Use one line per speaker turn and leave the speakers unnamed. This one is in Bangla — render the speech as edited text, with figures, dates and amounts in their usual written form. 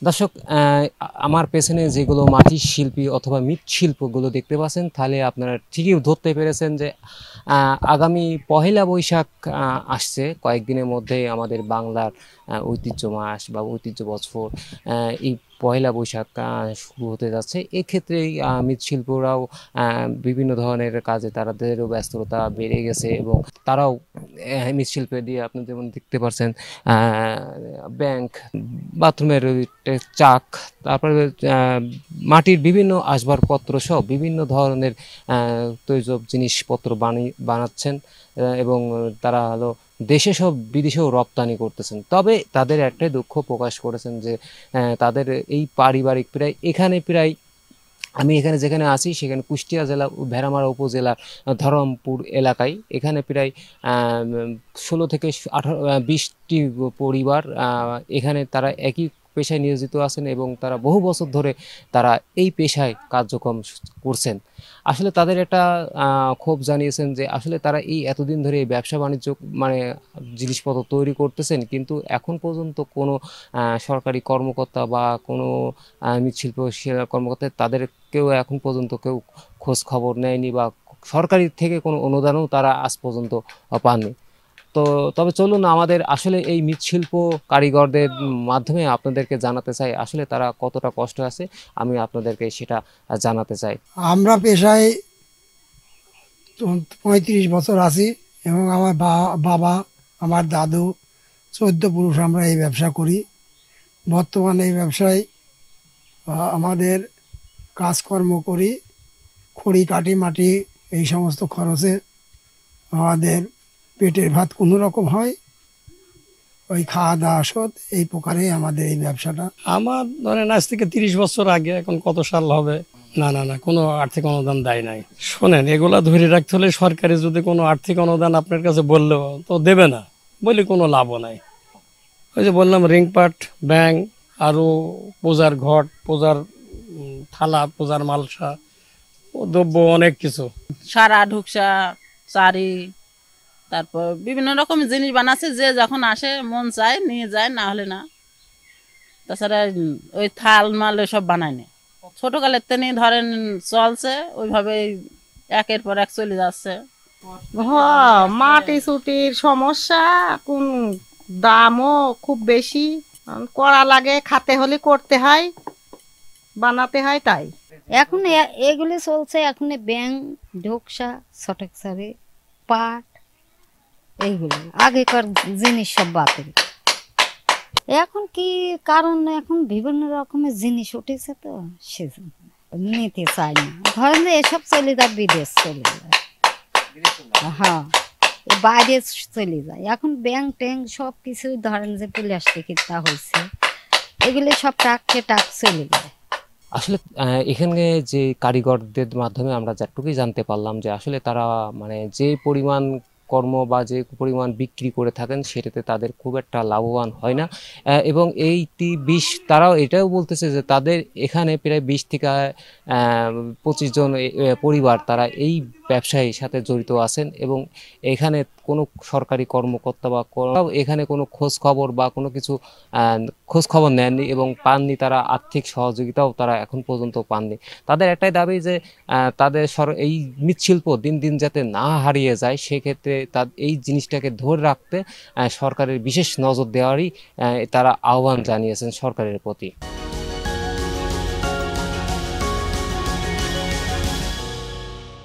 দর্শক, আমার পেছনে যেগুলো মাটির শিল্পী অথবা মৃৎশিল্পগুলো দেখতে পাচ্ছেন, তাহলে আপনারা ঠিকই ধরতে পেরেছেন যে আগামী পহেলা বৈশাখ আসছে কয়েকদিনের মধ্যে আমাদের বাংলার ঐতিহ্য মাস বা ঐতিহ্য বছর। এই পহেলা বৈশাখ শুরু হতে যাচ্ছে। এক্ষেত্রে মৃৎশিল্পরাও বিভিন্ন ধরনের কাজে তাদেরও ব্যস্ততা বেড়ে গেছে এবং তারাও মৃৎশিল্পে দিয়ে আপনি যেমন দেখতে পাচ্ছেন ব্যাংক, বাথরুমের চাক, তারপরে মাটির বিভিন্ন আসবাবপত্র সহ বিভিন্ন ধরনের তৈজব জিনিসপত্র বানাচ্ছেন এবং তারা হলো দেশে সব বিদেশেও রপ্তানি করতেছেন। তবে তাদের একটাই দুঃখ প্রকাশ করেছেন যে তাদের এই পারিবারিক প্রায় আমি এখানে যেখানে আছি সেখানে কুষ্টিয়া জেলা ভেড়ামারা উপজেলার ধরমপুর এলাকায় এখানে প্রায় 16 থেকে 18 20টি পরিবার এখানে তারা একই পেশায় নিয়োজিত আছেন এবং তারা বহু বছর ধরে তারা এই পেশায় কার্যক্রম করছেন। আসলে তাদের একটা ক্ষোভ জানিয়েছেন যে আসলে তারা এই এতদিন ধরে এই ব্যবসা বাণিজ্য মানে জিনিসপত্র তৈরি করতেছেন, কিন্তু এখন পর্যন্ত কোনো সরকারি কর্মকর্তা বা কোনো মৃৎশিল্প কর্মকর্তা তাদের কেউ এখন পর্যন্ত কেউ খোঁজ খবর নেয়নি বা সরকারি থেকে কোনো অনুদানও তারা আজ পর্যন্ত পাননি। তো তবে চলুন আমাদের আসলে এই মৃৎশিল্প কারিগরদের মাধ্যমে আপনাদেরকে জানাতে চাই আসলে তারা কতটা কষ্ট আছে, আমি আপনাদেরকে সেটা জানাতে চাই।
আমরা পেশায় 35 বছর আছি এবং আমার বাবা, আমার দাদু, 14 পুরুষ আমরা এই ব্যবসা করি। বর্তমানে এই ব্যবসায় আমাদের কাজকর্ম করি, খড়ি কাটি মাটি, এই সমস্ত খরচে আমাদের পেটের ভাত কোনো রকম হয়, ওই খাওয়া দাওয়া শোধ, এই প্রকারেই আমাদের এই ব্যবসাটা।
আমার ধরেন আজ থেকে 30 বছর আগে, এখন কত সাল হবে, না না না, কোনো আর্থিক অনুদান দেয় নাই। শোনেন, এগুলা ধরে রাখতে হলে সরকারি যদি কোনো আর্থিক অনুদান আপনার কাছে বললেও তো দেবে না, বলে কোনো লাভও নাই। ওই যে বললাম, রিংপাট, ব্যাং, আরও পূজার ঘট, পূজার থালা, পূজার মালসা, ও দ্রব্য অনেক কিছু।
সারা ঢুকসা, চারি, তারপর বিভিন্ন রকমের জিনিস বানাচ্ছে, যে যখন আসে মন চায় নিয়ে যায়, না হলে না। তাছাড়া ওই থাল মাল সব বানায় না, ছোটকালের থেকে ধরেন চলছে ওইভাবেই, একের পর এক চলে যাচ্ছে।
মাটি চুটির সমস্যা, কোন দামও খুব বেশি, করা লাগে, খাতে হলে করতে হয়, বানাতে হয়। তাই
এখন এগুলি চলছে। এখন ব্যাং, ঢোকসা, ছটকসারি, পাট, এইগুলো আগেকার জিনিস সব বাতিল। এখন কি কারণ, এখন বিভিন্ন রকমের জিনিস উঠেছে, তো সেজন্য নিতে চাই না। ধরেন যে এসব চলে যায়, বিদেশ চলে যায়, হ্যাঁ বাইরে চলে যায়। এখন ব্যাং ট্যাং সব কিছু ধরেন যে প্লাস্টিকের তা হয়েছে, এগুলি সব টাককে টাক চলে যায়।
আসলে এখানে যে কারিগরদের মাধ্যমে আমরা যতটুকুই জানতে পারলাম যে আসলে তারা মানে যে পরিমাণ কর্ম বা যে পরিমাণ বিক্রি করে থাকেন সেটাতে তাদের খুব একটা লাভবান হয় না। এবং এইটি 20 তারাও এটাও বলতেছে যে তাদের এখানে প্রায় 20 থেকে 25 জন পরিবার তারা এই ব্যবসায়ীর সাথে জড়িত আছেন এবং এখানে কোনো সরকারি কর্মকর্তা বা এখানে কোনো খোঁজ খবর বা কোনো কিছু খোঁজ খবর নেননি এবং পাননি, তারা আর্থিক সহযোগিতাও তারা এখন পর্যন্ত পাননি। তাদের একটাই দাবি যে তাদের এই মৃৎশিল্প দিন দিন যাতে না হারিয়ে যায়, সেক্ষেত্রে এই জিনিসটাকে ধরে রাখতে সরকারের বিশেষ নজর দেওয়ারই তারা আহ্বান জানিয়েছেন সরকারের প্রতি।